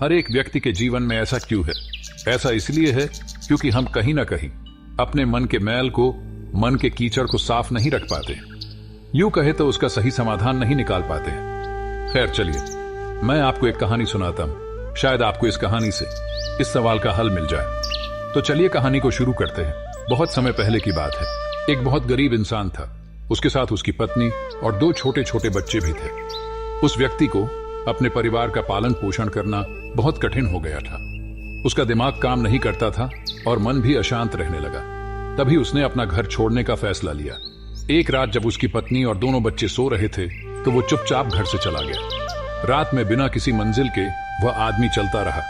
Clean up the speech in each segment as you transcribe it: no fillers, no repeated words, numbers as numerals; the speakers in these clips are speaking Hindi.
हर एक व्यक्ति के जीवन में ऐसा क्यों है? ऐसा इसलिए है क्योंकि हम कहीं ना कहीं अपने मन के मैल को, मन के कीचड़ को साफ नहीं रख पाते। यूं कहे तो उसका सही समाधान नहीं निकाल पाते। खैर चलिए, मैं आपको एक कहानी सुनाता हूं। शायद आपको इस कहानी से इस सवाल का हल मिल जाए। तो चलिए कहानी को शुरू करते हैं। बहुत समय पहले की बात है। एक बहुत गरीब इंसान था। उसके साथ उसकी पत्नी और 2 छोटे छोटे बच्चे भी थे। उस व्यक्ति को अपने परिवार का पालन पोषण करना बहुत कठिन हो गया था। उसका दिमाग काम नहीं करता था और मन भी अशांत रहने लगा। तभी उसने अपना घर छोड़ने का फैसला लिया। एक रात जब उसकी पत्नी और दोनों बच्चे सो रहे थे तो वो चुपचाप घर से चला गया। रात में बिना किसी मंजिल के वह आदमी चलता रहा।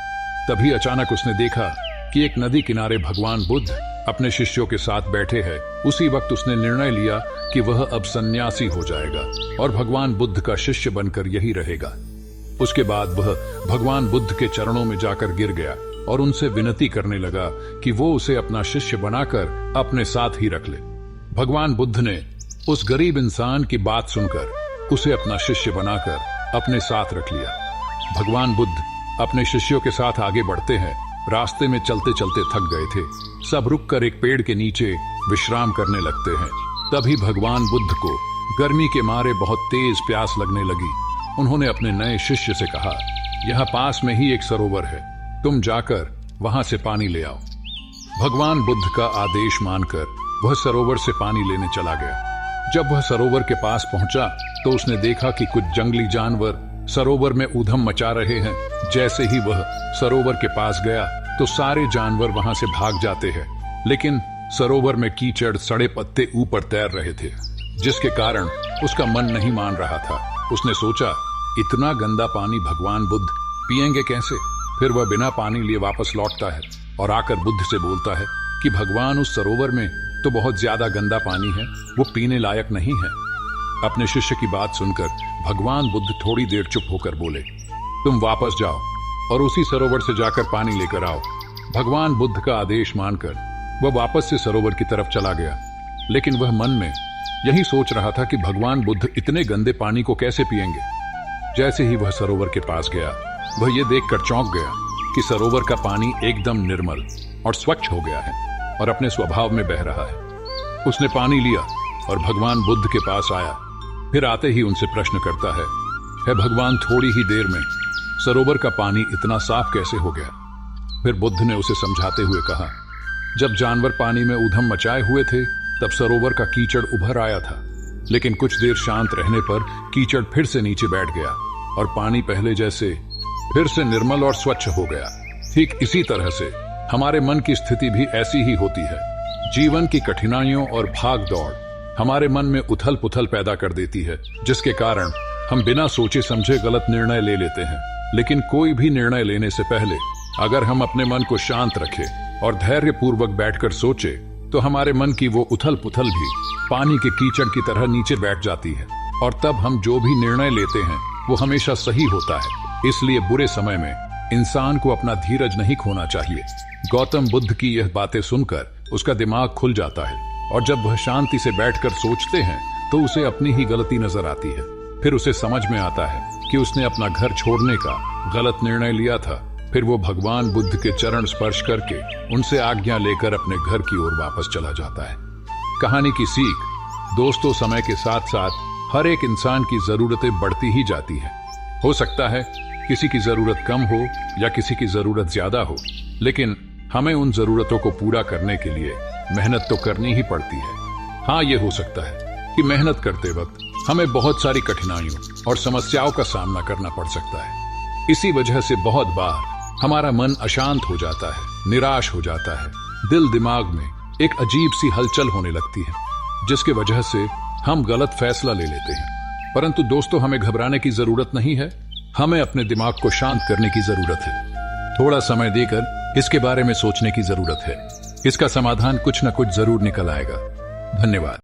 तभी अचानक उसने देखा कि एक नदी किनारे भगवान बुद्ध अपने शिष्यों के साथ बैठे हैं। उसी वक्त उसने निर्णय लिया कि वह अब सन्यासी हो जाएगा और भगवान बुद्ध का शिष्य बनकर यही रहेगा। उसके बाद वह भगवान बुद्ध के चरणों में जाकर गिर गया और उनसे विनती करने लगा कि वो उसे अपना शिष्य बनाकर अपने साथ ही रख ले। भगवान बुद्ध ने उस गरीब इंसान की बात सुनकर उसे अपना शिष्य बनाकर अपने साथ रख लिया। भगवान बुद्ध अपने शिष्यों के साथ आगे बढ़ते हैं। रास्ते में चलते चलते थक गए थे। सब रुककर एक पेड़ के नीचे विश्राम करने लगते हैं। तभी भगवान बुद्ध को गर्मी के मारे बहुत तेज प्यास लगने लगी। उन्होंने अपने नए शिष्य से कहा, यहाँ पास में ही एक सरोवर है, तुम जाकर वहां से पानी ले आओ। भगवान बुद्ध का आदेश मानकर वह सरोवर से पानी लेने चला गया। जब वह सरोवर के पास पहुंचा तो उसने देखा कि कुछ जंगली जानवर सरोवर में ऊधम मचा रहे हैं। जैसे ही वह सरोवर के पास गया तो सारे जानवर वहां से भाग जाते हैं, लेकिन सरोवर में कीचड़, सड़े पत्ते ऊपर तैर रहे थे, जिसके कारण उसका मन नहीं मान रहा था। उसने सोचा, इतना गंदा पानी भगवान बुद्ध पिएंगे कैसे? फिर वह बिना पानी लिए वापस लौटता है और आकर बुद्ध से बोलता है कि भगवान, उस सरोवर में तो बहुत ज्यादा गंदा पानी है, वो पीने लायक नहीं है। अपने शिष्य की बात सुनकर भगवान बुद्ध थोड़ी देर चुप होकर बोले, तुम वापस जाओ और उसी सरोवर से जाकर पानी लेकर आओ। भगवान बुद्ध का आदेश मानकर वह वापस से सरोवर की तरफ चला गया, लेकिन वह मन में यही सोच रहा था कि भगवान बुद्ध इतने गंदे पानी को कैसे पिएंगे। जैसे ही वह सरोवर के पास गया, वह यह देखकर चौंक गया कि सरोवर का पानी एकदम निर्मल और स्वच्छ हो गया है और अपने स्वभाव में बह रहा है। उसने पानी लिया और भगवान बुद्ध के पास आया। फिर आते ही उनसे प्रश्न करता है, हे भगवान, थोड़ी ही देर में सरोवर का पानी इतना साफ कैसे हो गया? फिर बुद्ध ने उसे समझाते हुए कहा, जब जानवर पानी में ऊधम मचाए हुए थे तब सरोवर का कीचड़ उभर आया था, लेकिन कुछ देर शांत रहने पर कीचड़ फिर से नीचे बैठ गया और पानी पहले जैसे फिर से निर्मल और स्वच्छ हो गया। ठीक इसी तरह से हमारे मन की स्थिति भी ऐसी ही होती है। जीवन की कठिनाइयों और भाग दौड़ हमारे मन में उथल पुथल पैदा कर देती है, जिसके कारण हम बिना सोचे समझे गलत निर्णय ले लेते हैं। लेकिन कोई भी निर्णय लेने से पहले अगर हम अपने मन को शांत रखें और धैर्य पूर्वक बैठकर सोचे तो हमारे मन की वो उथल पुथल भी पानी के कीचड़ की तरह नीचे बैठ जाती है और तब हम जो भी निर्णय लेते हैं वो हमेशा सही होता है। इसलिए बुरे समय में इंसान को अपना धीरज नहीं खोना चाहिए। गौतम बुद्ध की यह बातें सुनकर उसका दिमाग खुल जाता है और जब वह शांति से बैठकर सोचते हैं तो उसे अपनी ही गलती नजर आती है। फिर उसे समझ में आता है कि उसने अपना घर छोड़ने का गलत निर्णय लिया था। फिर वो भगवान बुद्ध के चरण स्पर्श करके उनसे आज्ञा लेकर अपने घर की ओर वापस चला जाता है। कहानी की सीख, दोस्तों, समय के साथ साथ हर एक इंसान की जरूरतें बढ़ती ही जाती है। हो सकता है किसी की जरूरत कम हो या किसी की जरूरत ज्यादा हो, लेकिन हमें उन जरूरतों को पूरा करने के लिए मेहनत तो करनी ही पड़ती है। हाँ, ये हो सकता है कि मेहनत करते वक्त हमें बहुत सारी कठिनाइयों और समस्याओं का सामना करना पड़ सकता है। इसी वजह से बहुत बार हमारा मन अशांत हो जाता है, निराश हो जाता है, दिल दिमाग में एक अजीब सी हलचल होने लगती है, जिसकी वजह से हम गलत फैसला ले लेते हैं। परंतु दोस्तों, हमें घबराने की जरूरत नहीं है। हमें अपने दिमाग को शांत करने की जरूरत है। थोड़ा समय देकर इसके बारे में सोचने की जरूरत है। इसका समाधान कुछ न कुछ जरूर निकल आएगा। धन्यवाद।